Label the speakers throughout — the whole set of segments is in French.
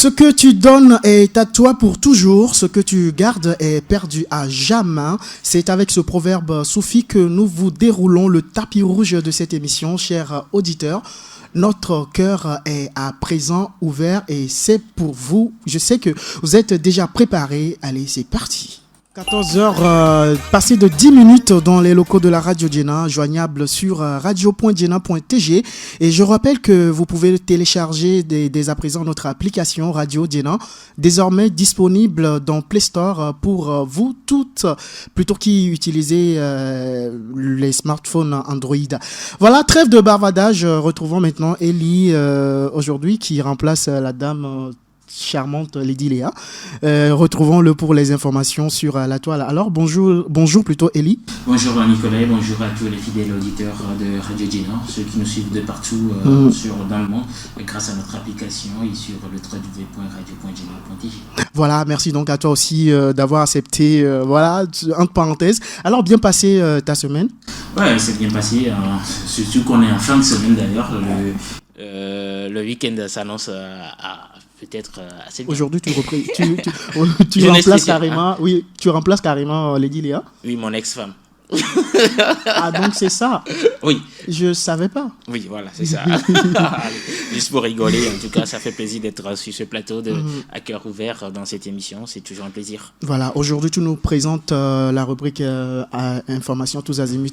Speaker 1: Ce que tu donnes est à toi pour toujours, ce que tu gardes est perdu à jamais. C'est avec ce proverbe soufi que nous vous déroulons le tapis rouge de cette émission, chers auditeurs. Notre cœur est à présent ouvert et c'est pour vous. Je sais que vous êtes déjà préparés. Allez, c'est parti. 14h, passé de 10 minutes dans les locaux de la Radio Djena, joignable sur radio.djena.tg. Et je rappelle que vous pouvez télécharger dès à présent notre application Radio Djena, désormais disponible dans Play Store pour vous toutes, plutôt qui utilisez les smartphones Android. Voilà, trêve de bavardage. Retrouvons maintenant Ellie aujourd'hui qui remplace la dame charmante Lady Léa. Retrouvons-le pour les informations sur la toile. Alors, bonjour plutôt Ellie.
Speaker 2: Bonjour Nicolas, bonjour à tous les fidèles auditeurs de Radio Djena, ceux qui nous suivent de partout dans le monde, grâce à notre application et sur le www.radio.djena.tg.
Speaker 1: Voilà, merci donc à toi aussi d'avoir accepté, entre parenthèses. Alors, bien passé ta semaine?
Speaker 2: Ouais, c'est bien passé, surtout qu'on est en fin de semaine d'ailleurs. Le week-end s'annonce peut-être assez bien.
Speaker 1: Aujourd'hui, tu remplaces carrément, oui, tu remplaces carrément Lady Léa.
Speaker 2: Oui, mon ex-femme.
Speaker 1: Ah, donc c'est ça.
Speaker 2: Oui.
Speaker 1: Je savais pas.
Speaker 2: Oui, voilà, c'est ça. Juste pour rigoler, en tout cas, ça fait plaisir d'être sur ce plateau à cœur ouvert dans cette émission. C'est toujours un plaisir.
Speaker 1: Voilà, aujourd'hui, tu nous présentes la rubrique informations tous azimuts.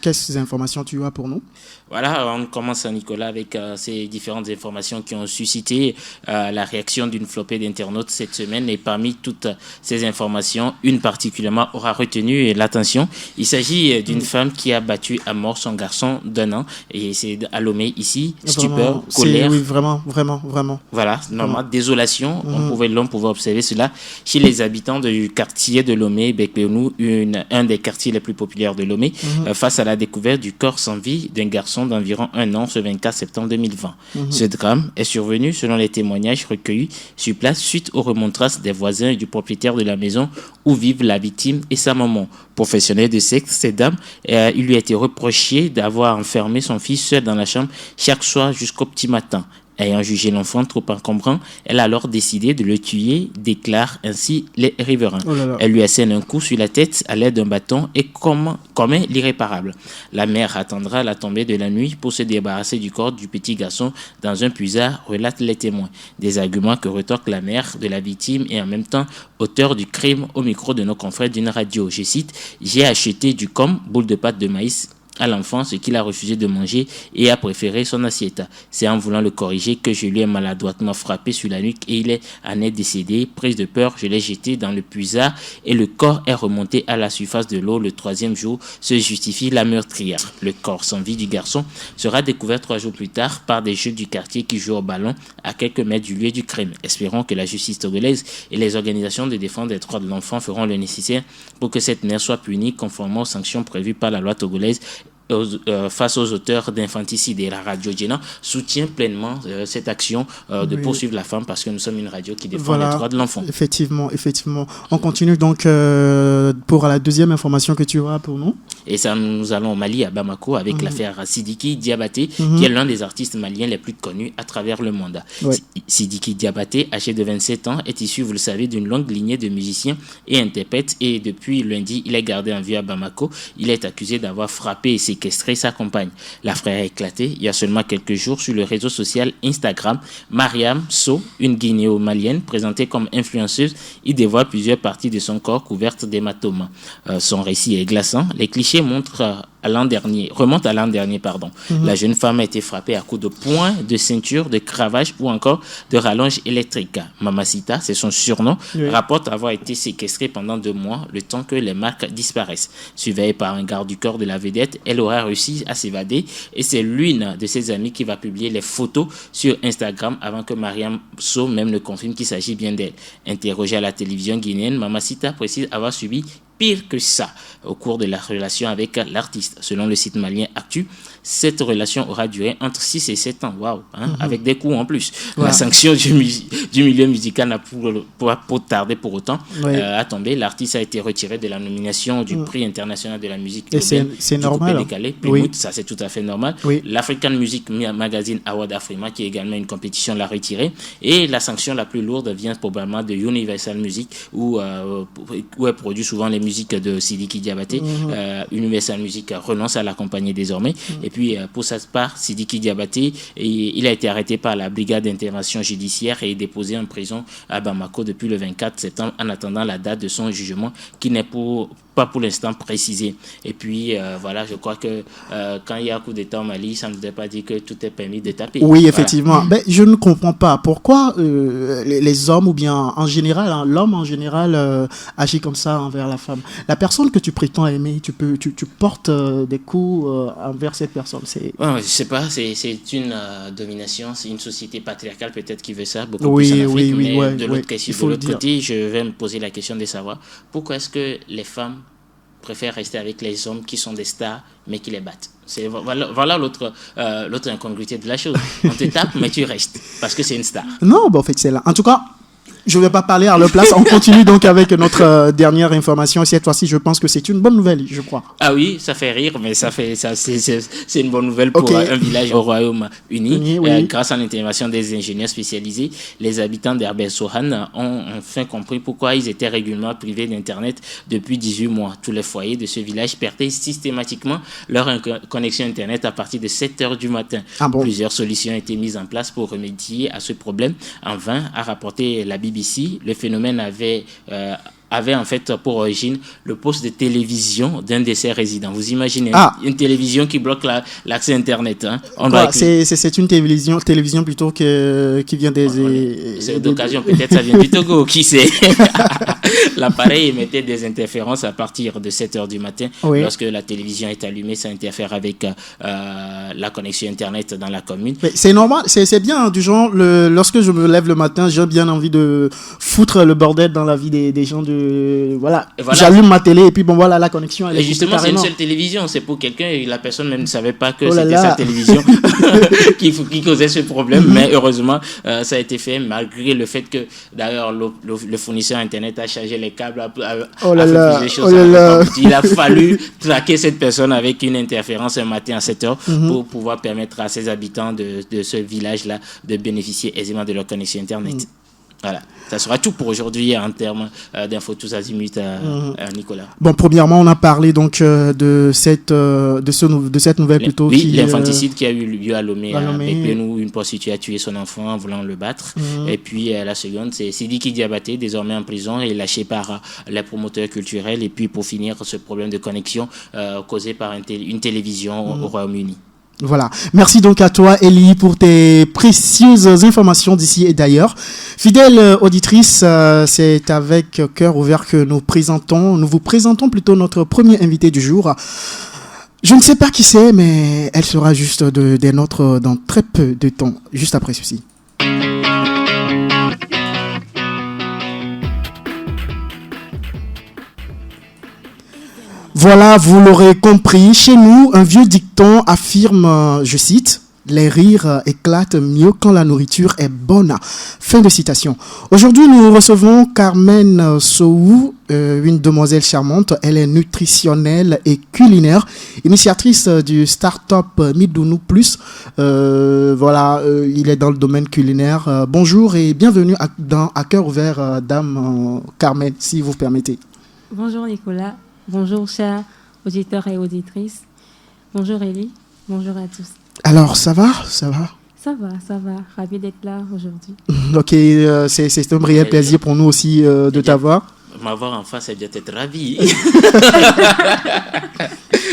Speaker 1: Quelles informations tu as pour nous?
Speaker 2: Voilà, on commence, Nicolas, avec ces différentes informations qui ont suscité la réaction d'une flopée d'internautes cette semaine. Et parmi toutes ces informations, une particulièrement aura retenu l'attention. Il s'agit d'une femme qui a battu à mort son garçon d'1 an. Et c'est à Lomé ici, stupeur, colère. Oui,
Speaker 1: vraiment.
Speaker 2: Voilà, normal, désolation. L'on pouvait observer cela chez les habitants du quartier de Lomé, Bekbenou, un des quartiers les plus populaires de Lomé, face à la découverte du corps sans vie d'un garçon d'environ 1 an ce 24 septembre 2020. Ce drame est survenu selon les témoignages recueillis sur place suite aux remontrances des voisins et du propriétaire de la maison où vivent la victime et sa maman. Professionnelle de sexe, cette dame, il lui a été reproché d'avoir enfermé son fils seul dans la chambre chaque soir jusqu'au petit matin. Ayant jugé l'enfant trop encombrant, elle a alors décidé de le tuer, déclarent ainsi les riverains. Elle lui assène un coup sur la tête à l'aide d'un bâton et commet l'irréparable. La mère attendra la tombée de la nuit pour se débarrasser du corps du petit garçon dans un puisard, relatent les témoins. Des arguments que retorque la mère de la victime et en même temps auteur du crime au micro de nos confrères d'une radio. Je cite, « J'ai acheté du boule de pâte de maïs, à l'enfant ce qu'il a refusé de manger et a préféré son assiette. C'est en voulant le corriger que je lui ai maladroitement frappé sur la nuque et il en est décédé. Prise de peur, je l'ai jeté dans le puisard et le corps est remonté à la surface de l'eau le 3e jour, se justifie la meurtrière. Le corps sans vie du garçon sera découvert 3 jours plus tard par des jeunes du quartier qui jouent au ballon à quelques mètres du lieu du crime. Espérons que la justice togolaise et les organisations de défense des droits de l'enfant feront le nécessaire pour que cette mère soit punie conformément aux sanctions prévues par la loi togolaise face aux auteurs d'infanticide. Et la Radio Djena soutient pleinement cette action de poursuivre la femme parce que nous sommes une radio qui défend les droits de l'enfant.
Speaker 1: Effectivement. On continue donc pour la deuxième information que tu auras pour nous.
Speaker 2: Et ça, nous allons au Mali, à Bamako, avec l'affaire Sidiki Diabaté, qui est l'un des artistes maliens les plus connus à travers le monde. Sidiki Diabaté, âgé de 27 ans, est issu, vous le savez, d'une longue lignée de musiciens et interprètes. Et depuis lundi, il est gardé en vue à Bamako. Il est accusé d'avoir frappé et séquestré sa compagne. L'affaire a éclaté il y a seulement quelques jours sur le réseau social Instagram. Mariam So, une guinéo-malienne présentée comme influenceuse, y dévoile plusieurs parties de son corps couvertes d'hématomes. Son récit est glaçant. Les clichés remonte à l'an dernier. La jeune femme a été frappée à coups de poing, de ceinture, de cravache ou encore de rallonge électrique. Mamacita, c'est son surnom, rapporte avoir été séquestrée pendant 2 mois, le temps que les marques disparaissent. Surveillée par un garde du corps de la vedette, elle aura réussi à s'évader et c'est l'une de ses amies qui va publier les photos sur Instagram avant que Mariam So même ne confirme qu'il s'agit bien d'elle. Interrogée à la télévision guinéenne, Mamacita précise avoir subi pire que ça au cours de la relation avec l'artiste. Selon le site malien Actu, cette relation aura duré entre 6 et 7 ans. Waouh, avec des coups en plus. Ouais. La sanction du milieu musical n'a pas tardé pour autant à tomber. L'artiste a été retiré de la nomination du prix international de la musique.
Speaker 1: Et c'est normal.
Speaker 2: Décalé. Oui. Ça, c'est tout à fait normal. Oui. L'African Music Magazine Award Afrima, qui est également une compétition, l'a retiré. Et la sanction la plus lourde vient probablement de Universal Music, où est produit souvent les musiques de Sidiki Diabaté. Universal Music renonce à l'accompagner désormais. Et puis, pour sa part, Sidiki Diabaté, il a été arrêté par la brigade d'intervention judiciaire et déposé en prison à Bamako depuis le 24 septembre en attendant la date de son jugement qui n'est pas pour l'instant précisé. Et puis, voilà, je crois que quand il y a un coup d'État au Mali, ça ne veut pas dire que tout est permis de taper.
Speaker 1: Oui, effectivement. Voilà. Je ne comprends pas pourquoi les hommes, ou bien en général, l'homme en général agit comme ça envers la femme. La personne que tu prétends aimer, tu portes des coups envers cette personne.
Speaker 2: Je sais pas, c'est une domination, c'est une société patriarcale peut-être qui veut ça, beaucoup plus en Afrique, mais de l'autre côté, je vais me poser la question de savoir pourquoi est-ce que les femmes préfèrent rester avec les hommes qui sont des stars mais qui les battent. Voilà l'autre incongruité de la chose. On te tape mais tu restes parce que c'est une star.
Speaker 1: Non, en fait c'est là. En tout cas, je ne vais pas parler à leur place. On continue donc avec notre dernière information. Cette fois-ci, je pense que c'est une bonne nouvelle, je crois.
Speaker 2: Ah oui, ça fait rire, mais c'est une bonne nouvelle pour un village au Royaume-Uni. Oui. Grâce à l'intervention des ingénieurs spécialisés, les habitants d'Herbert Sohan ont enfin compris pourquoi ils étaient régulièrement privés d'Internet depuis 18 mois. Tous les foyers de ce village perdaient systématiquement leur connexion Internet à partir de 7 heures du matin. Ah bon? Plusieurs solutions ont été mises en place pour remédier à ce problème. En vain, a rapporté la BBC. Le phénomène avait en fait pour origine le poste de télévision d'un de ses résidents. Vous imaginez une télévision qui bloque l'accès Internet. Hein?
Speaker 1: C'est une télévision plutôt qui vient des...
Speaker 2: C'est d'occasion, peut-être ça vient du Togo, qui sait. L'appareil émettait des interférences à partir de 7 heures du matin. Oui. Lorsque la télévision est allumée, ça interfère avec la connexion Internet dans la commune.
Speaker 1: Mais c'est normal, c'est bien, du genre, lorsque je me lève le matin, j'ai bien envie de foutre le bordel dans la vie des gens voilà. J'allume ma télé et puis voilà, la connexion elle
Speaker 2: est justement c'est une seule télévision, c'est pour quelqu'un et la personne même ne savait pas que c'était sa télévision qui causait ce problème, mais heureusement ça a été fait malgré le fait que d'ailleurs le fournisseur internet a chargé les câbles a fait des choses. Il a fallu traquer cette personne avec une interférence un matin à 7h pour pouvoir permettre à ses habitants de ce village là de bénéficier aisément de leur connexion internet. Voilà, ça sera tout pour aujourd'hui en termes d'infos tous azimuts à Nicolas.
Speaker 1: Bon, premièrement, on a parlé donc de cette nouvelle plutôt.
Speaker 2: Oui, l'infanticide qui a eu lieu à Lomé, avec Benou, une prostituée a tué son enfant en voulant le battre. Et puis la seconde, c'est Sidiki Diabaté, désormais en prison et lâché par les promoteurs culturels. Et puis pour finir, ce problème de connexion causé par une télévision au Royaume-Uni.
Speaker 1: Voilà. Merci donc à toi, Elie, pour tes précieuses informations d'ici et d'ailleurs. Fidèle auditrice, c'est avec cœur ouvert que nous vous présentons plutôt notre premier invité du jour. Je ne sais pas qui c'est, mais elle sera juste des nôtres dans très peu de temps, juste après ceci. Voilà, vous l'aurez compris, chez nous, un vieux dicton affirme, je cite, « Les rires éclatent mieux quand la nourriture est bonne ». Fin de citation. Aujourd'hui, nous recevons Carmen Sow, une demoiselle charmante. Elle est nutritionnelle et culinaire, initiatrice du start-up Midounou Plus. Il est dans le domaine culinaire. Bonjour et bienvenue à Cœur Ouvert, Dame Carmen, si vous permettez.
Speaker 3: Bonjour Nicolas. Bonjour chers auditeurs et auditrices. Bonjour Elie. Bonjour à tous.
Speaker 1: Alors, ça va?
Speaker 3: Ça va. Ravi d'être là aujourd'hui.
Speaker 1: Ok, c'est un réel plaisir pour nous aussi de t'avoir.
Speaker 2: M'avoir en face, c'est bien être ravi.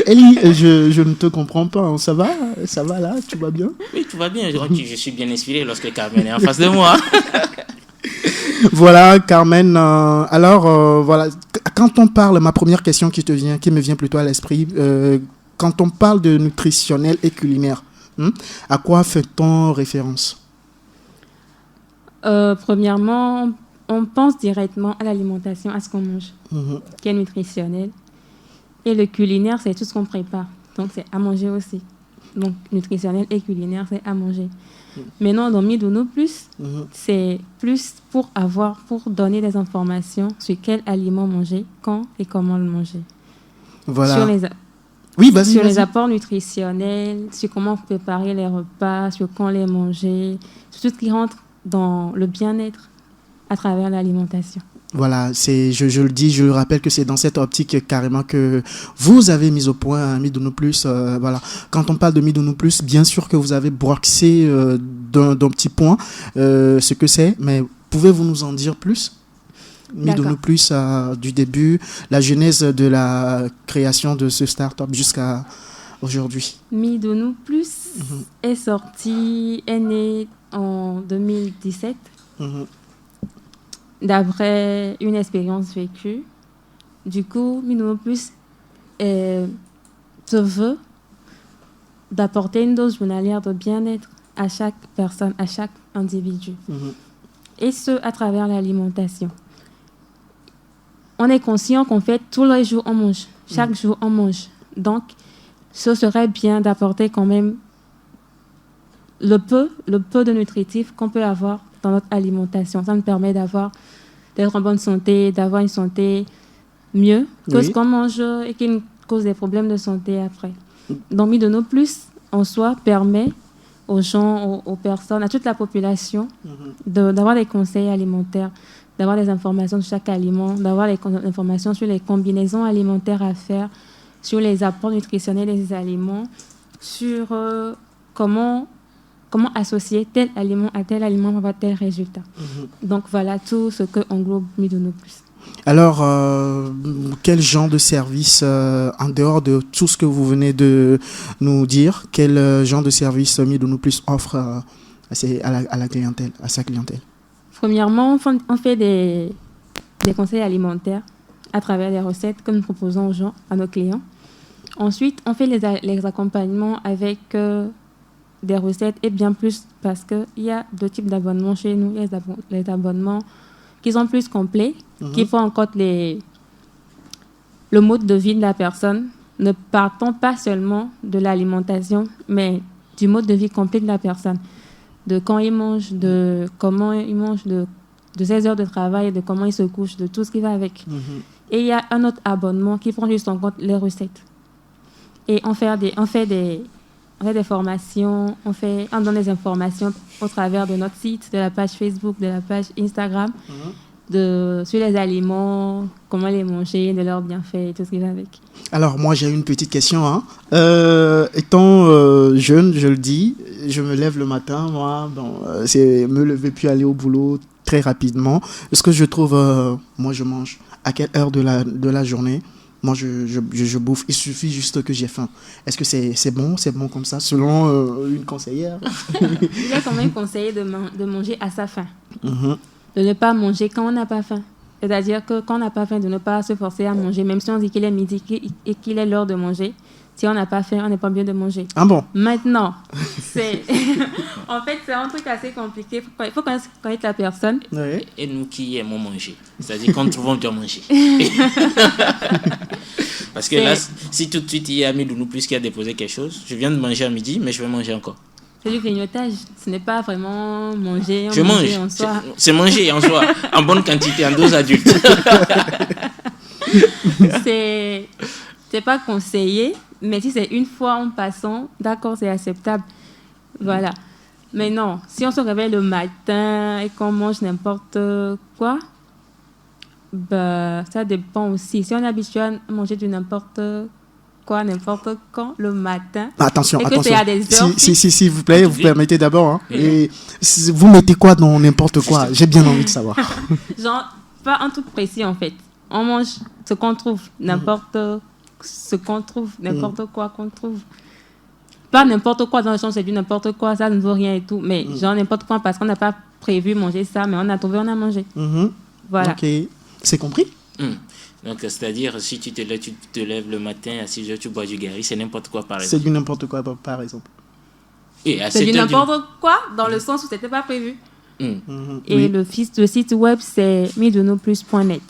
Speaker 1: Elie, je ne te comprends pas. Hein. Ça va là? Tout va bien?
Speaker 2: Oui, tout va bien. Je suis bien inspiré lorsque Carmen est en face de moi.
Speaker 1: Voilà, Carmen. Voilà. Quand on parle, ma première question qui me vient plutôt à l'esprit, quand on parle de nutritionnel et culinaire, à quoi fait-on référence?
Speaker 3: Premièrement, on pense directement à l'alimentation, à ce qu'on mange, qui est nutritionnel. Et le culinaire, c'est tout ce qu'on prépare. Donc, c'est à manger aussi. Donc, nutritionnel et culinaire, c'est à manger. Mais non, dans Midounou Plus, c'est plus pour donner des informations sur quel aliment manger, quand et comment le manger.
Speaker 1: Voilà.
Speaker 3: Sur les apports nutritionnels, sur comment préparer les repas, sur quand les manger, sur tout ce qui rentre dans le bien-être à travers l'alimentation.
Speaker 1: Voilà, je le dis, je le rappelle que c'est dans cette optique carrément que vous avez mis au point Midounou Plus. Voilà. Quand on parle de Midounou Plus, bien sûr que vous avez broxé d'un petit point ce que c'est, mais pouvez-vous nous en dire plus? Midounou Plus, du début, la genèse de la création de ce start-up jusqu'à aujourd'hui.
Speaker 3: Midounou Plus est né en 2017. D'après une expérience vécue. Du coup, Midounou Plus se veut d'apporter une dose journalière de bien-être à chaque personne, à chaque individu. Et ce, à travers l'alimentation. On est conscient qu'en fait, tous les jours, on mange. Chaque jour, on mange. Donc, ce serait bien d'apporter quand même le peu de nutritifs qu'on peut avoir dans notre alimentation. Ça nous permet d'être en bonne santé, d'avoir une santé mieux que ce qu'on mange et qui nous cause des problèmes de santé après. Donc, Midounou Plus, en soi, permet aux gens, aux personnes, à toute la population d'avoir des conseils alimentaires, d'avoir des informations sur chaque aliment, d'avoir des informations sur les combinaisons alimentaires à faire, sur les apports nutritionnels des aliments, sur comment associer tel aliment à tel aliment pour avoir tel résultat. Donc voilà tout ce que englobe Midounou Plus.
Speaker 1: Alors, quel genre de service, en dehors de tout ce que vous venez de nous dire, quel genre de service Midounou Plus offre à la clientèle, à sa clientèle?
Speaker 3: Premièrement, on fait des conseils alimentaires à travers les recettes que nous proposons aux gens, à nos clients. Ensuite, on fait les accompagnements avec des recettes et bien plus parce qu'il y a deux types d'abonnements chez nous. Il y a les abonnements qui sont plus complets, qui font en compte le mode de vie de la personne, ne partant pas seulement de l'alimentation, mais du mode de vie complet de la personne. De quand il mange, de comment il mange, de ses heures de travail, de comment il se couche, de tout ce qui va avec. Et il y a un autre abonnement qui prend juste en compte les recettes. Et on fait des formations, on donne des informations au travers de notre site, de la page Facebook, de la page Instagram, sur les aliments, comment les manger, de leurs bienfaits et tout ce qui va avec.
Speaker 1: Alors moi j'ai une petite question. Étant jeune, je le dis, je me lève le matin, c'est me lever puis aller au boulot très rapidement. Ce que je trouve, moi je mange à quelle heure de la journée? Moi, je bouffe. Il suffit juste que j'ai faim. Est-ce que c'est bon comme ça, selon une conseillère?
Speaker 3: Il est quand même conseillé de manger à sa faim. De ne pas manger quand on n'a pas faim. C'est-à-dire que quand on n'a pas faim, de ne pas se forcer à manger. Même si on dit qu'il est midi et qu'il est l'heure de manger, si on n'a pas faim, on n'est pas bien de manger.
Speaker 1: Ah bon?
Speaker 3: Maintenant, en fait, c'est un truc assez compliqué. Il faut connaître la personne.
Speaker 1: Oui.
Speaker 2: Et nous qui aimons manger. C'est-à-dire quand nous trouvons bien manger. Parce que là, si tout de suite il y a Midounou Plus qui a déposé quelque chose, je viens de manger à midi, mais je vais manger encore.
Speaker 3: C'est du grignotage. Ce n'est pas vraiment manger.
Speaker 2: Je mange.
Speaker 3: En soi.
Speaker 2: C'est manger en soi, en bonne quantité, en dose adulte.
Speaker 3: C'est pas conseillé, mais si c'est une fois en passant, d'accord, c'est acceptable. Voilà. Mais non, si on se réveille le matin et qu'on mange n'importe quoi, ça dépend aussi. Si on est habitué à manger du n'importe n'importe quand, le matin.
Speaker 1: Attention.
Speaker 3: C'est à des heures
Speaker 1: s'il vous plaît, vous permettez d'abord. Et vous mettez quoi dans n'importe quoi? J'ai bien envie de savoir.
Speaker 3: Genre, pas un truc précis en fait. On mange ce qu'on trouve, n'importe quoi qu'on trouve. Pas n'importe quoi dans le sens c'est du n'importe quoi, ça ne vaut rien et tout. Mais genre n'importe quoi parce qu'on n'a pas prévu manger ça, mais on a trouvé, on a mangé. Voilà.
Speaker 1: Ok, c'est compris?
Speaker 2: Donc, c'est-à-dire, si tu te lèves le matin à 6 heures, tu bois du gari, c'est n'importe quoi, par exemple.
Speaker 1: C'est du n'importe quoi, par exemple.
Speaker 2: Et à
Speaker 3: c'est du n'importe quoi dans le sens où c'était pas prévu. Et le site web, c'est midounoplus.net.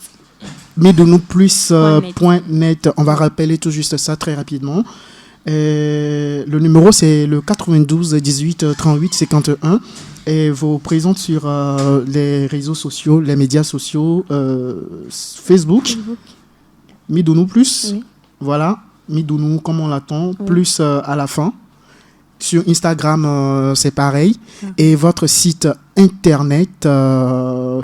Speaker 1: midounoplus.net. On va rappeler tout juste ça très rapidement. Le numéro, c'est le 92 18 38 51. Et vous présente sur les réseaux sociaux, les médias sociaux, Facebook. Midounou Plus. Oui. Voilà. Midounou, comme on l'attend, plus à la fin. Sur Instagram, c'est pareil. Et votre site internet,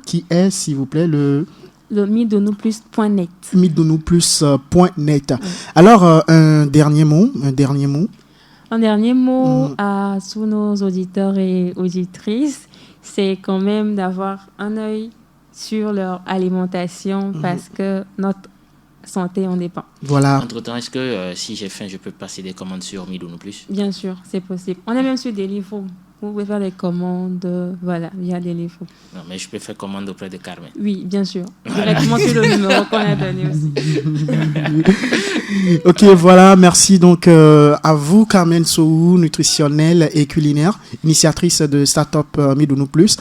Speaker 1: qui est, s'il vous plaît, le
Speaker 3: midounoplus.net.
Speaker 1: midounoplus.net. Alors, un dernier mot.
Speaker 3: Un dernier mot à tous nos auditeurs et auditrices, c'est quand même d'avoir un œil sur leur alimentation parce que notre santé en dépend.
Speaker 1: Voilà.
Speaker 2: Entre-temps, est-ce que si j'ai faim, je peux passer des commandes sur Midounou Plus?
Speaker 3: Bien sûr, c'est possible. On est même sur Deliveroo. Vous pouvez faire des commandes via Deliveroo.
Speaker 2: Non, mais je peux faire commande auprès de Carmen.
Speaker 3: Oui, bien sûr. Directement sur le numéro qu'on a donné aussi.
Speaker 1: Ok, voilà. Merci donc à vous, Carmen Sohou, nutritionnelle et culinaire, initiatrice de Startup Midounou Plus,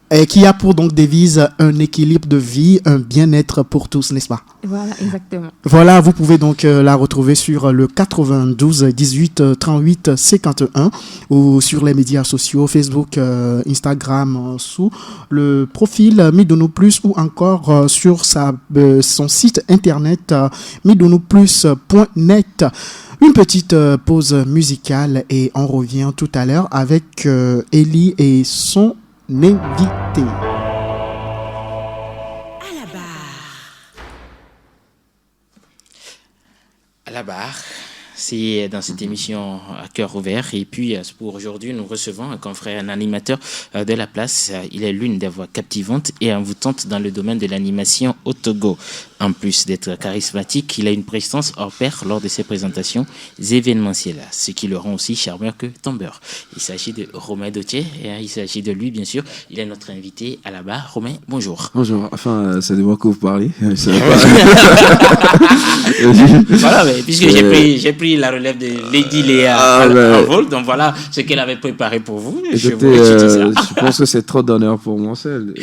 Speaker 1: et qui a pour donc devise un équilibre de vie, un bien-être pour tous, n'est-ce pas?
Speaker 3: Voilà, exactement.
Speaker 1: Voilà, vous pouvez donc la retrouver sur le 92 18 38 51 ou sur les médias sociaux, Facebook, Instagram, sous le profil Midounou Plus ou encore sur son site internet midounoplus.net. Une petite pause musicale et on revient tout à l'heure avec Ellie et son invité.
Speaker 2: À la barre, c'est dans cette émission à cœur ouvert. Et puis, pour aujourd'hui, nous recevons un confrère, un animateur de la place. Il est l'une des voix captivantes et envoûtantes dans le domaine de l'animation au Togo. En plus d'être charismatique, il a une prestance hors pair lors de ses présentations événementielles, ce qui le rend aussi charmeur que tombeur. Il s'agit de Romain Dautier et il s'agit de lui, bien sûr. Il est notre invité à la barre. Romain, bonjour.
Speaker 4: Bonjour. Enfin, c'est de moi que vous parlez.
Speaker 2: Voilà, mais puisque j'ai pris la relève de Lady Léa en vol, donc voilà ce qu'elle avait préparé pour vous.
Speaker 4: Je pense que c'est trop d'honneur pour moi seul.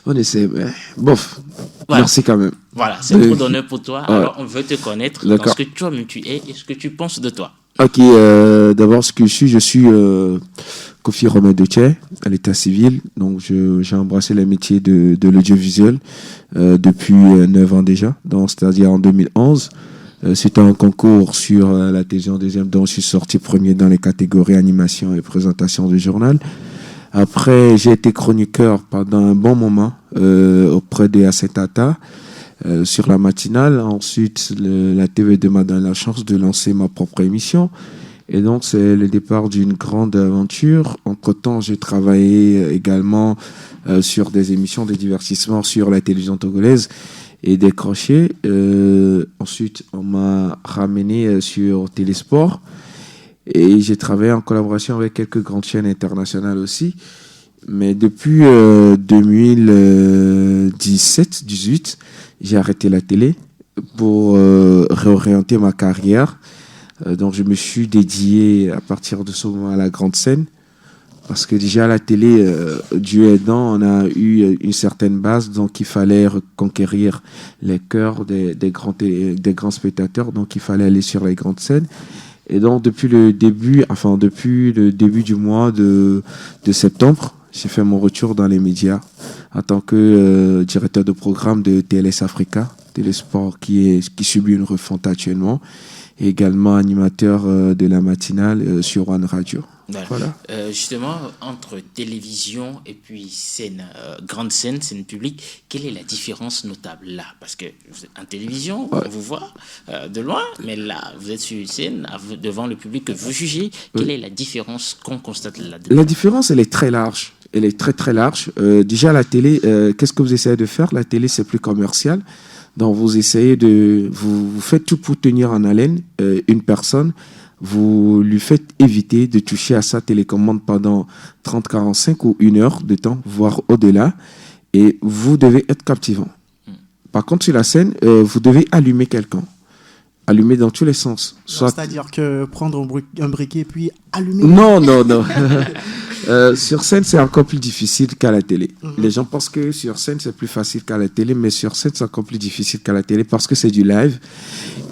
Speaker 4: On essaie, mais bof. Voilà. Merci quand même.
Speaker 2: Voilà, c'est trop d'honneur pour toi. Alors, on veut te connaître dans ce que toi-même tu es et ce que tu penses de toi.
Speaker 4: Ok, d'abord, ce que je suis Kofi Romain Dautier, à l'état civil. Donc, j'ai embrassé le métier de l'audiovisuel depuis 9 ans déjà, c'est-à-dire en 2011. C'était un concours sur la télévision deuxième, dont je suis sorti premier dans les catégories animation et présentation de journal. Après, j'ai été chroniqueur pendant un bon moment auprès de Acetata sur la matinale. Ensuite, la TV2 m'a donné la chance de lancer ma propre émission. Et donc, c'est le départ d'une grande aventure. Entre-temps, j'ai travaillé également sur des émissions de divertissement sur la télévision togolaise et décroché. Ensuite, on m'a ramené sur Télésport. Et j'ai travaillé en collaboration avec quelques grandes chaînes internationales aussi. Mais depuis 2017-18, j'ai arrêté la télé pour réorienter ma carrière. Donc je me suis dédié à partir de ce moment à la grande scène. Parce que déjà à la télé, Dieu aidant, on a eu une certaine base. Donc il fallait reconquérir les cœurs des grands spectateurs. Donc il fallait aller sur les grandes scènes. Et donc, depuis le début du mois de septembre, j'ai fait mon retour dans les médias en tant que directeur de programme de TLS Africa, Télésport qui subit une refonte actuellement, et également animateur de la matinale sur One Radio.
Speaker 2: Voilà. Justement, entre télévision et puis scène, grande scène publique, quelle est la différence notable là? Parce que en télévision, on vous voit de loin, mais là, vous êtes sur une scène devant le public que vous jugez. Quelle est la différence qu'on constate là-dedans?
Speaker 4: La différence, elle est très large. Elle est très, très large. Déjà, la télé, qu'est-ce que vous essayez de faire? La télé, c'est plus commercial. Donc, vous essayez vous faites tout pour tenir en haleine une personne. Vous lui faites éviter de toucher à sa télécommande pendant 30, 45 ou 1 heure de temps, voire au-delà. Et vous devez être captivant. Par contre, sur la scène, vous devez allumer quelqu'un. Allumer dans tous les sens.
Speaker 1: C'est-à-dire que prendre un briquet puis allumer...
Speaker 4: Non. Sur scène, c'est encore plus difficile qu'à la télé. Les gens pensent que sur scène, c'est plus facile qu'à la télé, mais sur scène, c'est encore plus difficile qu'à la télé parce que c'est du live.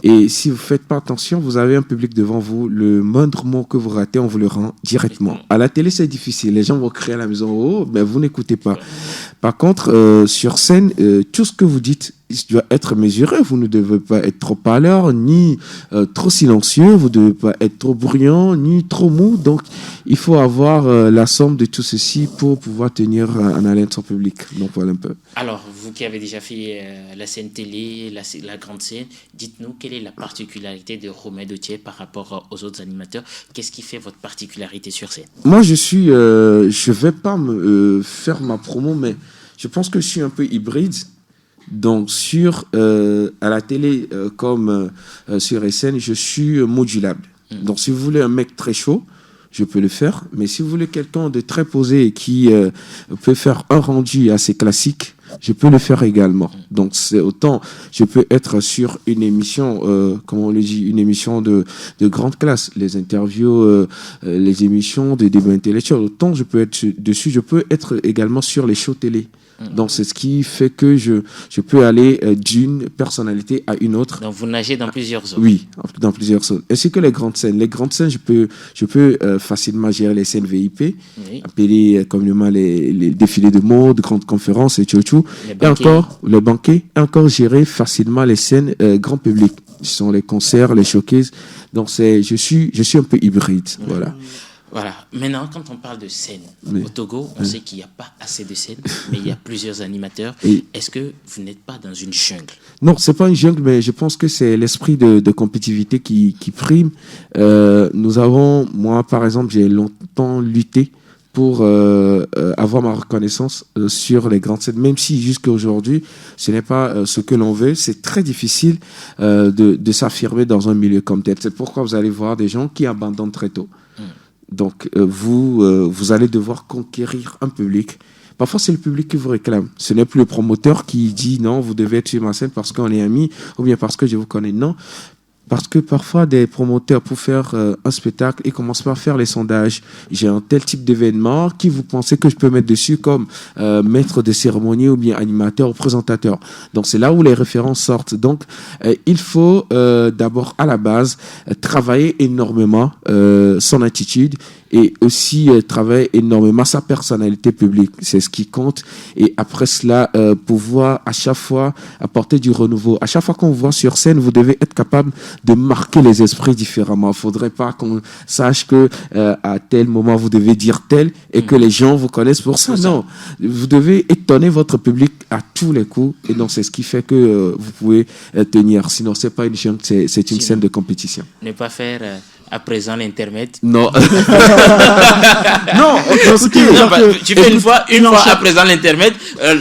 Speaker 4: Et si vous faites pas attention, vous avez un public devant vous. Le moindre mot que vous ratez, on vous le rend directement. À la télé, c'est difficile. Les gens vont crier à la maison, oh, mais vous n'écoutez pas. Par contre, sur scène, tout ce que vous dites, il doit être mesuré. Vous ne devez pas être trop parleur, ni trop silencieux. Vous ne devez pas être trop bruyant, ni trop mou. Donc, il faut avoir la somme de tout ceci pour pouvoir tenir en haleine son public. Donc, voilà un peu.
Speaker 2: Alors, vous qui avez déjà fait la scène télé, la grande scène, dites-nous quelle est la particularité de Romain Gauthier par rapport aux autres animateurs. Qu'est-ce qui fait votre particularité sur scène?
Speaker 4: Moi, je vais pas me faire ma promo, mais je pense que je suis un peu hybride. Donc, à la télé comme sur SN, je suis modulable. Donc, si vous voulez un mec très chaud, je peux le faire. Mais si vous voulez quelqu'un de très posé et qui peut faire un rendu assez classique, je peux le faire également. Donc, c'est autant, je peux être sur une émission, comment on le dit, une émission de grande classe, les interviews, les émissions de débat intellectuel. Autant je peux être dessus, je peux être également sur les shows télé. Donc, c'est ce qui fait que je peux aller d'une personnalité à une autre.
Speaker 2: Donc, vous nagez dans plusieurs zones.
Speaker 4: Oui, dans plusieurs zones. Ainsi que les grandes scènes. Les grandes scènes, je peux facilement gérer les scènes VIP, oui. Appeler communément les défilés de mode, grandes conférences et tout. Et encore, les banquets. Et encore gérer facilement les scènes grand public. Ce sont les concerts, les showcases. Donc, je suis un peu hybride. Voilà.
Speaker 2: Voilà. Maintenant, quand on parle de scène, au Togo, on sait qu'il n'y a pas assez de scènes, mais il y a plusieurs animateurs. Est-ce que vous n'êtes pas dans une jungle?
Speaker 4: Non, c'est pas une jungle, mais je pense que c'est l'esprit de compétitivité qui prime. Moi, par exemple, j'ai longtemps lutté pour avoir ma reconnaissance sur les grandes scènes, même si jusqu'à aujourd'hui, ce n'est pas ce que l'on veut. C'est très difficile de s'affirmer dans un milieu comme tel. C'est pourquoi vous allez voir des gens qui abandonnent très tôt. Donc, vous allez devoir conquérir un public. Parfois, c'est le public qui vous réclame. Ce n'est plus le promoteur qui dit non, vous devez être sur ma scène parce qu'on est amis ou bien parce que je vous connais. Non. Parce que parfois, des promoteurs, pour faire un spectacle, ils commencent par faire les sondages. J'ai un tel type d'événement, qui vous pensez que je peux mettre dessus comme maître de cérémonie ou bien animateur ou présentateur. Donc, c'est là où les références sortent. Donc, il faut d'abord, à la base, travailler énormément son attitude et aussi travailler énormément sa personnalité publique. C'est ce qui compte. Et après cela, pouvoir à chaque fois apporter du renouveau. À chaque fois qu'on vous voit sur scène, vous devez être capable de marquer les esprits différemment. Il ne faudrait pas qu'on sache que à tel moment, vous devez dire tel et que les gens vous connaissent pour ça. Non, vous devez étonner votre public à tous les coups. Et donc, c'est ce qui fait que vous pouvez tenir. Sinon, ce n'est pas une jungle, c'est une scène de compétition.
Speaker 2: Ne pas faire... à présent l'intermède.
Speaker 4: Non.
Speaker 2: Non, tu fais une fois à présent l'intermède,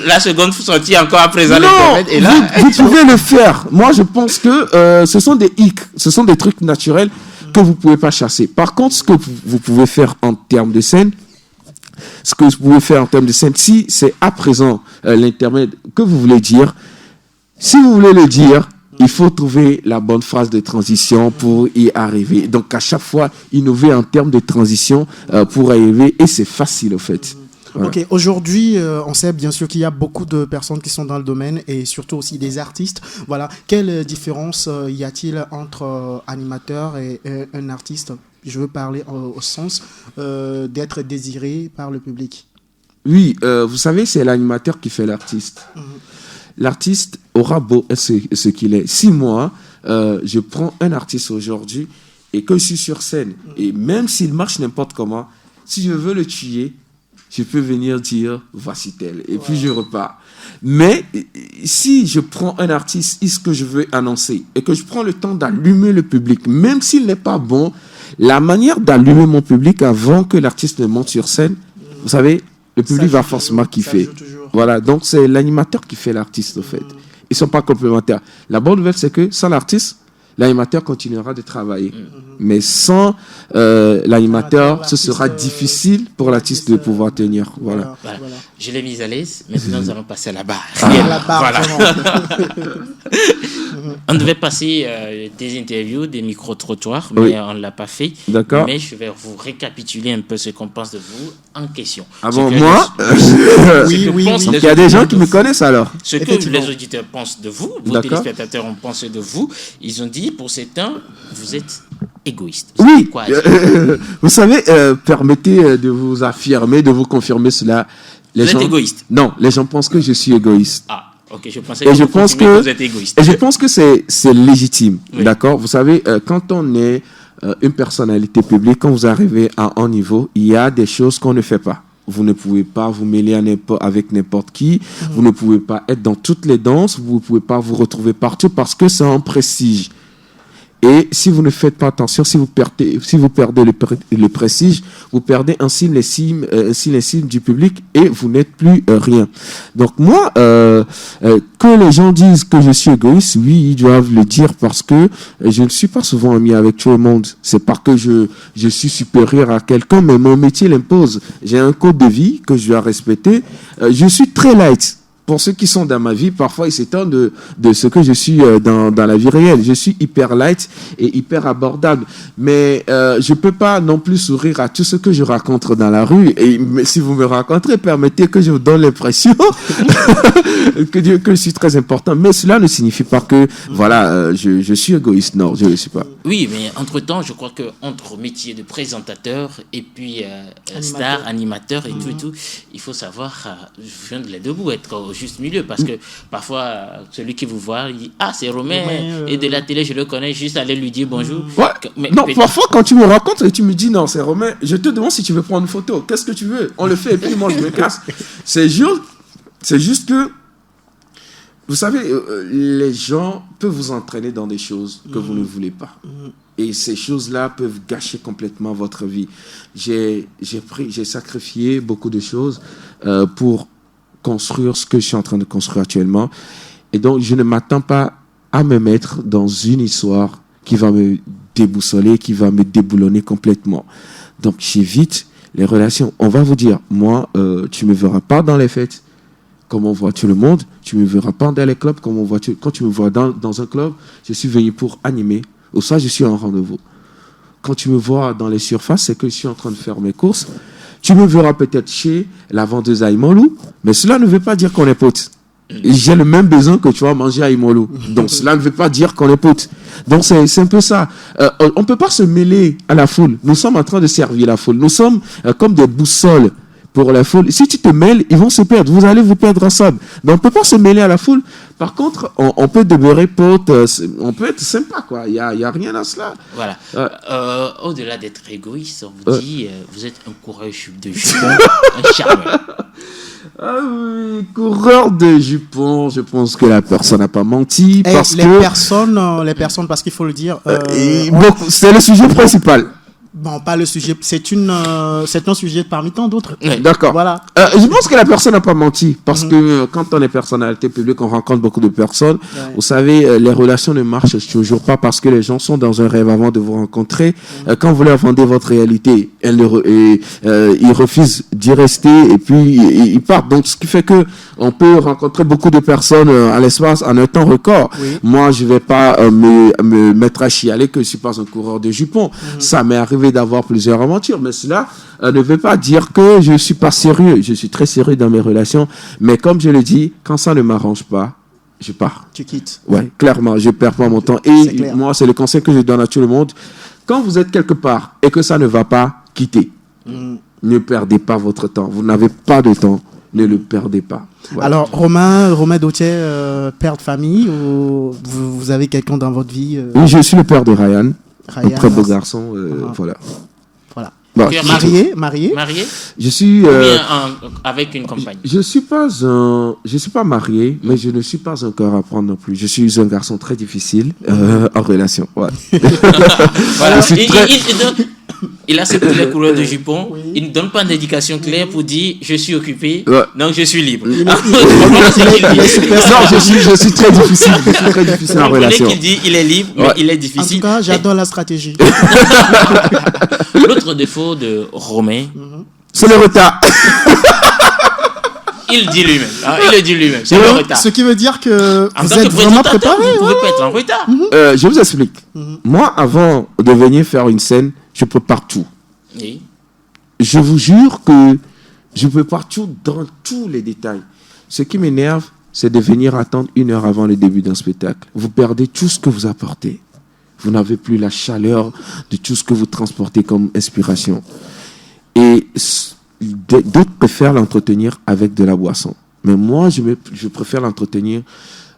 Speaker 2: la seconde sortie encore à présent l'intermède. Et là,
Speaker 4: vous pouvez le faire. Moi, je pense que ce sont des hicks, ce sont des trucs naturels que vous pouvez pas chasser. Par contre, ce que vous pouvez faire en termes de scène, si c'est à présent l'intermède que vous voulez dire, si vous voulez le dire, il faut trouver la bonne phrase de transition pour y arriver. Donc, à chaque fois, innover en termes de transition pour arriver. Et c'est facile, au fait.
Speaker 1: Voilà. Ok, aujourd'hui, on sait bien sûr qu'il y a beaucoup de personnes qui sont dans le domaine et surtout aussi des artistes. Voilà. Quelle différence y a-t-il entre animateur et un artiste? Je veux parler au sens d'être désiré par le public.
Speaker 4: Oui, vous savez, c'est l'animateur qui fait l'artiste. L'artiste aura beau être ce qu'il est. Si moi, je prends un artiste aujourd'hui et que je suis sur scène, et même s'il marche n'importe comment, si je veux le tuer, je peux venir dire voici tel, et puis je repars. Mais si je prends un artiste, ce que je veux annoncer, et que je prends le temps d'allumer le public, même s'il n'est pas bon, la manière d'allumer mon public avant que l'artiste ne monte sur scène, vous savez, le public va forcément kiffer. Voilà, donc c'est l'animateur qui fait l'artiste, en fait. Ils ne sont pas complémentaires. La bonne nouvelle, c'est que sans l'artiste, l'animateur continuera de travailler. Mais sans l'animateur, ce sera difficile pour l'artiste de pouvoir tenir. Voilà.
Speaker 2: Je l'ai mise à l'aise. Maintenant, nous allons passer à la barre.
Speaker 1: La barre,
Speaker 2: On devait passer des interviews, des micro-trottoirs, mais on ne l'a pas fait.
Speaker 4: D'accord.
Speaker 2: Mais je vais vous récapituler un peu ce qu'on pense de vous en question.
Speaker 4: Ah bon, moi
Speaker 1: Oui.
Speaker 4: Donc, il y a des gens qui me connaissent alors.
Speaker 2: Ce que les auditeurs pensent de vous, vos téléspectateurs ont pensé de vous, ils ont dit, pour certains, vous êtes égoïste.
Speaker 4: Oui,
Speaker 2: quoi,
Speaker 4: vous savez, permettez de vous affirmer, de vous confirmer cela.
Speaker 2: Vous êtes égoïste?
Speaker 4: Non, les gens pensent que je suis égoïste.
Speaker 2: Ah, ok, je pensais
Speaker 4: et je pense que
Speaker 2: vous êtes égoïste.
Speaker 4: Et je pense que c'est légitime,
Speaker 2: oui.
Speaker 4: D'accord? Vous savez, quand on est une personnalité publique, quand vous arrivez à un haut niveau, il y a des choses qu'on ne fait pas. Vous ne pouvez pas vous mêler avec n'importe qui. Vous ne pouvez pas être dans toutes les danses. Vous ne pouvez pas vous retrouver partout parce que c'est un prestige. Et si vous ne faites pas attention, si vous perdez le prestige, vous perdez ainsi l'estime du public et vous n'êtes plus rien. Donc moi, que les gens disent que je suis égoïste, oui, ils doivent le dire parce que je ne suis pas souvent ami avec tout le monde. C'est pas que je suis supérieur à quelqu'un, mais mon métier l'impose. J'ai un code de vie que je dois respecter. Je suis très light. Pour ceux qui sont dans ma vie, parfois ils s'étonnent de ce que je suis dans la vie réelle. Je suis hyper light et hyper abordable. Mais je peux pas non plus sourire à tout ce que je rencontre dans la rue. Et si vous me rencontrez, permettez que je vous donne l'impression que je suis très important. Mais cela ne signifie pas que je suis égoïste. Non, je ne le suis pas.
Speaker 2: Oui, mais entre-temps, je crois que entre métier de présentateur et puis star, animateur et tout, il faut savoir joindre les deux bouts, être au juste milieu, parce que parfois celui qui vous voit, il dit c'est Romain et de la télé, je le connais, juste aller lui dire bonjour.
Speaker 4: Ouais. Mais non, parfois quand tu me rencontres et tu me dis non, c'est Romain, je te demande si tu veux prendre une photo. Qu'est-ce que tu veux? On le fait et puis moi je me casse. C'est juste que vous savez, les gens peuvent vous entraîner dans des choses que vous ne voulez pas. Et ces choses-là peuvent gâcher complètement votre vie. J'ai sacrifié beaucoup de choses pour construire ce que je suis en train de construire actuellement. Et donc, je ne m'attends pas à me mettre dans une histoire qui va me déboussoler, qui va me déboulonner complètement. Donc, j'évite les relations. On va vous dire, moi, tu ne me verras pas dans les fêtes comme on voit tout le monde. Tu ne me verras pas dans les clubs comme on voit quand tu me vois dans un club, je suis venu pour animer. Ou ça, je suis en rendez-vous. Quand tu me vois dans les surfaces, c'est que je suis en train de faire mes courses. Tu me verras peut-être chez la vendeuse à Imolou, mais cela ne veut pas dire qu'on est potes. J'ai le même besoin que tu vas manger à Imolou. Donc, cela ne veut pas dire qu'on est potes. Donc, c'est un peu ça. On ne peut pas se mêler à la foule. Nous sommes en train de servir la foule. Nous sommes comme des boussoles pour la foule. Si tu te mêles, ils vont se perdre. Vous allez vous perdre ensemble. Donc, on ne peut pas se mêler à la foule. Par contre, on peut demeurer potes. On peut être sympa, quoi. Il y a rien à cela.
Speaker 2: Voilà. Au-delà d'être égoïste, on vous dit, vous êtes un coureur de jupons, un charmeur.
Speaker 4: Ah oui, coureur de jupons, je pense que la personne n'a pas menti.
Speaker 1: Les personnes, parce qu'il faut le dire.
Speaker 4: C'est le sujet principal.
Speaker 1: Bon, pas le sujet, c'est un sujet parmi tant d'autres.
Speaker 4: Oui. D'accord.
Speaker 1: Voilà.
Speaker 4: Je pense que la personne n'a pas menti parce que quand on est personnalité publique, on rencontre beaucoup de personnes. Ouais. Vous savez, les relations ne marchent toujours pas parce que les gens sont dans un rêve avant de vous rencontrer. Quand vous leur vendez votre réalité, ils refusent d'y rester et puis ils partent. Donc, ce qui fait que on peut rencontrer beaucoup de personnes à l'espace en un temps record. Oui. Moi, je vais pas me mettre à chialer que je suis pas un coureur de jupons. Ça m'est arrivé d'avoir plusieurs aventures, mais cela ne veut pas dire que je suis pas sérieux. Je suis très sérieux dans mes relations, mais comme je le dis, quand ça ne m'arrange pas, je pars.
Speaker 1: Tu quittes.
Speaker 4: Ouais, clairement, je perds pas mon temps. Et moi, c'est le conseil que je donne à tout le monde. Quand vous êtes quelque part et que ça ne va pas, quittez. Ne perdez pas votre temps. Vous n'avez pas de temps. Ne le perdez pas.
Speaker 1: Voilà. Alors, Romain Dautier, père de famille, ou vous avez quelqu'un dans votre vie
Speaker 4: Oui, je suis le père de Ryan. Un très beau garçon, voilà.
Speaker 1: Bon, marié.
Speaker 2: Je
Speaker 4: suis
Speaker 2: avec une compagne.
Speaker 4: Je suis pas marié, mais je ne suis pas encore à prendre non plus. Je suis un garçon très difficile en relation. Ouais.
Speaker 2: Voilà. il a ses les couleurs de jupon,
Speaker 1: Oui.
Speaker 2: il ne donne pas d'indication claire pour dire je suis occupé,
Speaker 4: Ouais.
Speaker 2: donc je suis libre.
Speaker 1: Il est-
Speaker 2: Vous
Speaker 1: il est super
Speaker 4: Non, je suis très difficile. Je suis très difficile en
Speaker 2: comprenez
Speaker 4: relation.
Speaker 2: qu'il dit il est libre, mais
Speaker 4: Ouais.
Speaker 2: il est
Speaker 1: En
Speaker 2: difficile.
Speaker 1: tout cas, j'adore la stratégie.
Speaker 2: L'autre défaut de Romain,
Speaker 4: C'est le retard.
Speaker 2: il dit lui-même. Il le dit lui-même. C'est le retard.
Speaker 1: Ce qui veut dire que
Speaker 2: En
Speaker 1: vous
Speaker 2: tant que
Speaker 1: êtes vraiment
Speaker 2: présentateur,
Speaker 1: préparé.
Speaker 2: vous ne pouvez pas être en retard.
Speaker 4: Je vous explique. Moi, avant de venir faire une scène, je prépare tout.
Speaker 2: Oui.
Speaker 4: Je vous jure que je prépare tout dans tous les détails. Ce qui m'énerve, c'est de venir attendre 1 heure avant le début d'un spectacle. Vous perdez tout ce que vous apportez. Vous n'avez plus la chaleur de tout ce que vous transportez comme inspiration. Et d'autres préfèrent l'entretenir avec de la boisson. Mais moi, je préfère l'entretenir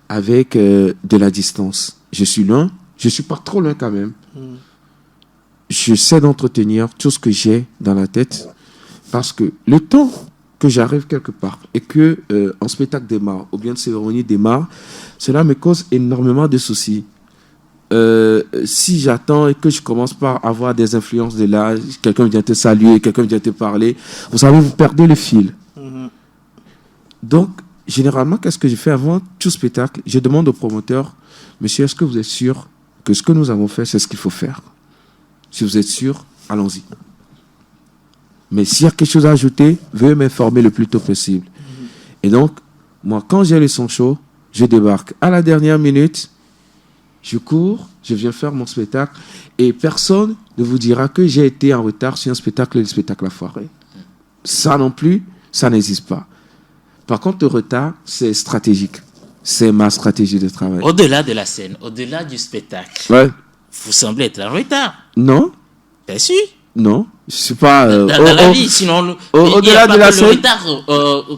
Speaker 4: avec de la distance. Je suis loin, je ne suis pas trop loin quand même. Je sais d'entretenir tout ce que j'ai dans la tête. Parce que le temps que j'arrive quelque part et que un spectacle démarre, ou bien une cérémonie démarre, cela me cause énormément de soucis. Si j'attends et que je commence par avoir des influences de là, quelqu'un vient te saluer, quelqu'un vient te parler, vous savez, vous perdez le fil. Donc, généralement, qu'est-ce que je fais avant tout spectacle? Je demande au promoteur, monsieur, est-ce que vous êtes sûr que ce que nous avons fait, c'est ce qu'il faut faire? Si vous êtes sûr, allons-y. Mais s'il y a quelque chose à ajouter, veuillez m'informer le plus tôt possible. Et donc, moi, quand j'ai le son chaud, je débarque à la dernière minute, je cours, je viens faire mon spectacle, et personne ne vous dira que j'ai été en retard sur un spectacle et le spectacle a foiré. Ça non plus, ça n'existe pas. Par contre, le retard, c'est stratégique. C'est ma stratégie de travail.
Speaker 2: Au-delà de la scène, au-delà du spectacle,
Speaker 4: Ouais.
Speaker 2: vous semblez être en retard.
Speaker 4: Non,
Speaker 2: Bien sûr.
Speaker 4: non, je suis pas...
Speaker 2: Dans la vie, sinon, il n'y
Speaker 4: au-delà
Speaker 2: a
Speaker 4: de
Speaker 2: pas
Speaker 4: la
Speaker 2: que le
Speaker 4: scène.
Speaker 2: retard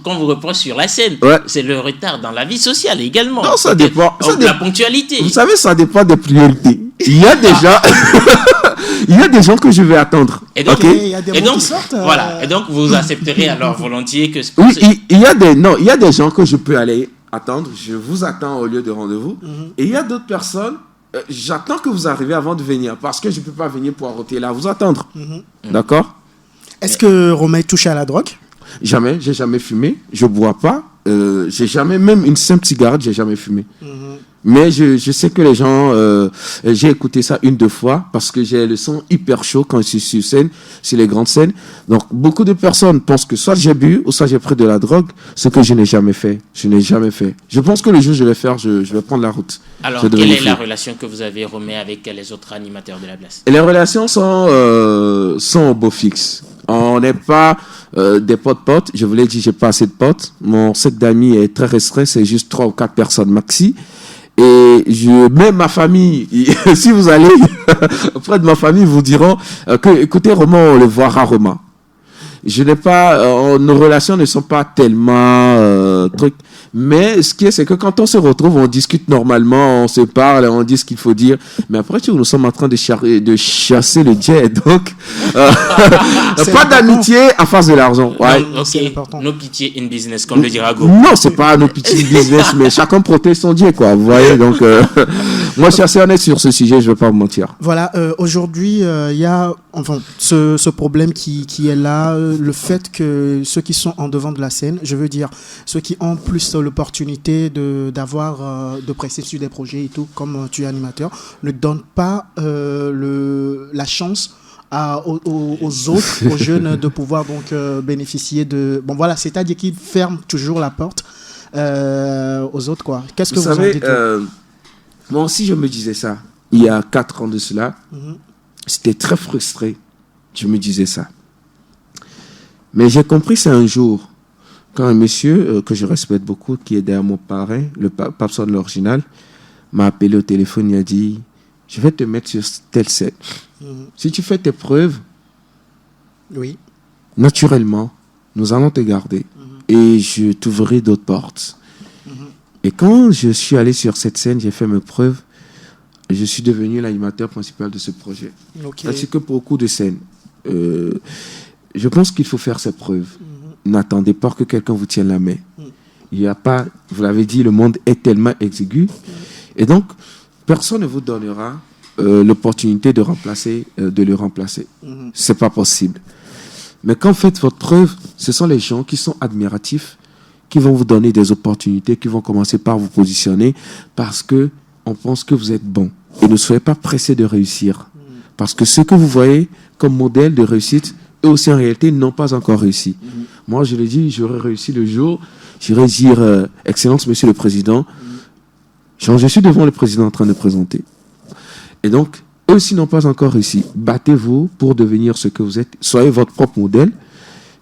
Speaker 2: qu'on vous reproche sur la scène.
Speaker 4: Ouais.
Speaker 2: C'est le retard dans la vie sociale également.
Speaker 4: Non, ça dépend. Ça
Speaker 2: La
Speaker 4: dépend.
Speaker 2: ponctualité.
Speaker 4: Vous savez, ça dépend des priorités. Il y a des gens... Il y a des gens que je vais attendre.
Speaker 2: Et donc,
Speaker 4: Ok.
Speaker 1: Il y a des
Speaker 2: et
Speaker 1: mots
Speaker 2: donc,
Speaker 1: qui sortent.
Speaker 2: voilà. Et donc, vous accepterez alors volontiers que...
Speaker 4: Oui, il y a des... Non, il y a des gens que je peux aller attendre. Je vous attends au lieu de rendez-vous. Et il y a d'autres personnes... j'attends que vous arriviez avant de venir. Parce que je ne peux pas venir pour arrêter là, vous attendre. D'accord?
Speaker 1: Est-ce que Romain touche à la drogue?
Speaker 4: Jamais, j'ai jamais fumé, je bois pas, j'ai jamais, même une simple cigarette, j'ai jamais fumé. Mais je sais que les gens, j'ai écouté ça 1-2 fois parce que j'ai le son hyper chaud quand je suis sur scène, sur les grandes scènes. Donc beaucoup de personnes pensent que soit j'ai bu ou soit j'ai pris de la drogue, ce que je n'ai jamais fait. Je n'ai jamais fait. Je pense que le jour où je vais faire, je vais prendre la route.
Speaker 2: Alors,
Speaker 4: Je vais
Speaker 2: quelle
Speaker 4: devenir
Speaker 2: est la
Speaker 4: fou.
Speaker 2: relation que vous avez, Romain, avec les autres animateurs de la place?
Speaker 4: Et les relations sont au beau fixe. On n'est pas des potes-potes. Je vous l'ai dit, j'ai pas assez de potes. Mon cercle d'amis est très restreint. C'est juste 3 ou 4 personnes maxi. Et même ma famille, si vous allez auprès de ma famille, ils vous diront que, écoutez, Romain, on le voit rarement. Je n'ai pas, nos relations ne sont pas tellement trucs. Mais ce qui est, c'est que quand on se retrouve, on discute normalement, on se parle, on dit ce qu'il faut dire. Mais après, nous sommes en train de chasser le jet. Donc, pas d'amitié à face de l'argent. Ouais.
Speaker 2: Donc,
Speaker 1: c'est
Speaker 2: ok,
Speaker 1: important.
Speaker 2: no pitié in business, comme le dira Go.
Speaker 4: Non, c'est pas nos petits business, mais chacun protège son Dieu, quoi. Vous voyez, donc, moi, je suis assez honnête sur ce sujet, je vais pas vous mentir.
Speaker 1: Voilà, aujourd'hui, il y a enfin, ce problème qui est là, le fait que ceux qui sont en devant de la scène, je veux dire, ceux qui ont plus l'opportunité d'avoir, de presser sur des projets et tout, comme tu es animateur, ne donnent pas la chance aux autres, aux jeunes, de pouvoir donc bénéficier de... Bon voilà, c'est-à-dire qu'ils ferment toujours la porte aux autres, quoi. Qu'est-ce que vous en
Speaker 4: savez,
Speaker 1: dites?
Speaker 4: moi aussi, je me disais ça. Il y a 4 ans de cela, j'étais très frustré. Je me disais ça. Mais j'ai compris ça un jour, quand un monsieur que je respecte beaucoup, qui est derrière mon parrain, le Papson de l'original, m'a appelé au téléphone, il a dit, je vais te mettre sur telle scène. Si tu fais tes preuves,
Speaker 1: Oui.
Speaker 4: naturellement, nous allons te garder. Et je t'ouvrirai d'autres portes. Et quand je suis allé sur cette scène, j'ai fait mes preuves. Je suis devenu l'animateur principal de ce projet.
Speaker 1: Ok.
Speaker 4: Ainsi que pour beaucoup de scènes. Je pense qu'il faut faire ses preuves. N'attendez pas que quelqu'un vous tienne la main. Il n'y a pas, vous l'avez dit, le monde est tellement exigu. Et donc, personne ne vous donnera l'opportunité de le remplacer. C'est pas possible. Mais quand vous faites votre preuve, ce sont les gens qui sont admiratifs, qui vont vous donner des opportunités, qui vont commencer par vous positionner parce que on pense que vous êtes bon. Et ne soyez pas pressés de réussir. Parce que ce que vous voyez comme modèle de réussite, eux aussi en réalité n'ont pas encore réussi. Moi, je l'ai dit, j'aurais réussi le jour, j'irais dire Excellence, Monsieur le Président. Je suis devant le Président en train de présenter. Et donc, eux aussi n'ont pas encore réussi. Battez-vous pour devenir ce que vous êtes. Soyez votre propre modèle.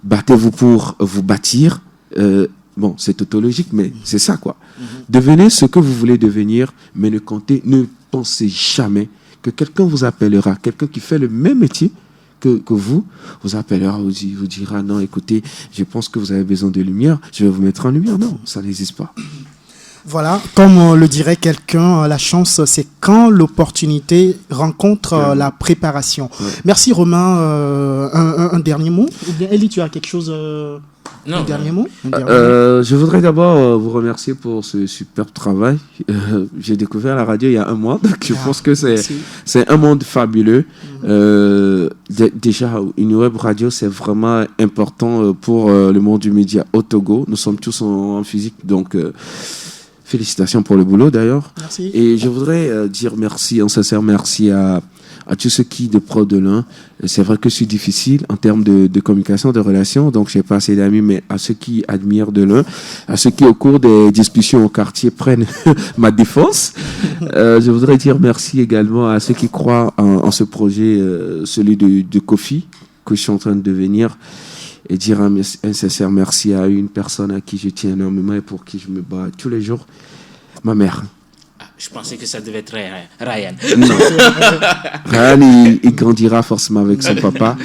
Speaker 4: Battez-vous pour vous bâtir. Bon, c'est tautologique, mais c'est ça, quoi. Devenez ce que vous voulez devenir, mais ne pensez jamais que quelqu'un vous appellera, quelqu'un qui fait le même métier que vous appellera, vous dira, non, écoutez, je pense que vous avez besoin de lumière, je vais vous mettre en lumière. Non, ça n'existe pas.
Speaker 1: Voilà, comme le dirait quelqu'un, la chance, c'est quand l'opportunité rencontre la préparation. Ouais. Merci Romain. Un dernier mot? Ou bien Elie, tu as quelque chose
Speaker 2: Non.
Speaker 1: Un dernier mot?
Speaker 4: Je voudrais d'abord vous remercier pour ce superbe travail. J'ai découvert la radio il y a un mois, donc je pense que c'est un monde fabuleux. Déjà, une web radio, c'est vraiment important pour le monde du média au Togo. Nous sommes tous en physique, donc... félicitations pour le boulot d'ailleurs.
Speaker 1: Merci.
Speaker 4: Et je voudrais dire merci, un sincère merci à tous ceux qui, de pro de l'un, c'est vrai que c'est difficile en termes de communication, de relations, donc j'ai pas assez d'amis, mais à ceux qui admirent de l'un, à ceux qui au cours des discussions au quartier prennent ma défense. Je voudrais dire merci également à ceux qui croient en ce projet, celui de Kofi, que je suis en train de devenir. Et dire un sincère merci à une personne à qui je tiens énormément et pour qui je me bats tous les jours, ma mère.
Speaker 2: Je pensais que ça devait être Ryan.
Speaker 4: Non. Ryan, il grandira forcément avec son papa.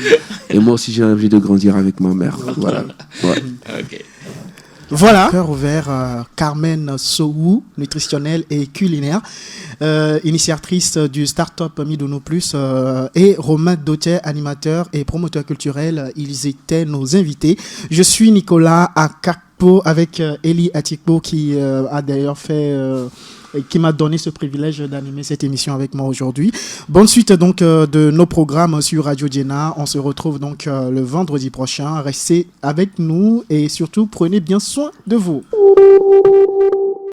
Speaker 4: Et moi aussi, j'ai envie de grandir avec ma mère. Voilà. Ouais.
Speaker 2: Okay.
Speaker 1: Voilà, cœur ouvert, Carmen Sowu, nutritionnelle et culinaire, initiatrice du start-up Midono Plus, et Romain Dautier, animateur et promoteur culturel. Ils étaient nos invités. Je suis Nicolas Akakpo avec Elie Atikpo qui a d'ailleurs fait... qui m'a donné ce privilège d'animer cette émission avec moi aujourd'hui. Bonne suite donc de nos programmes sur Radio Djena. On se retrouve donc le vendredi prochain. Restez avec nous et surtout prenez bien soin de vous.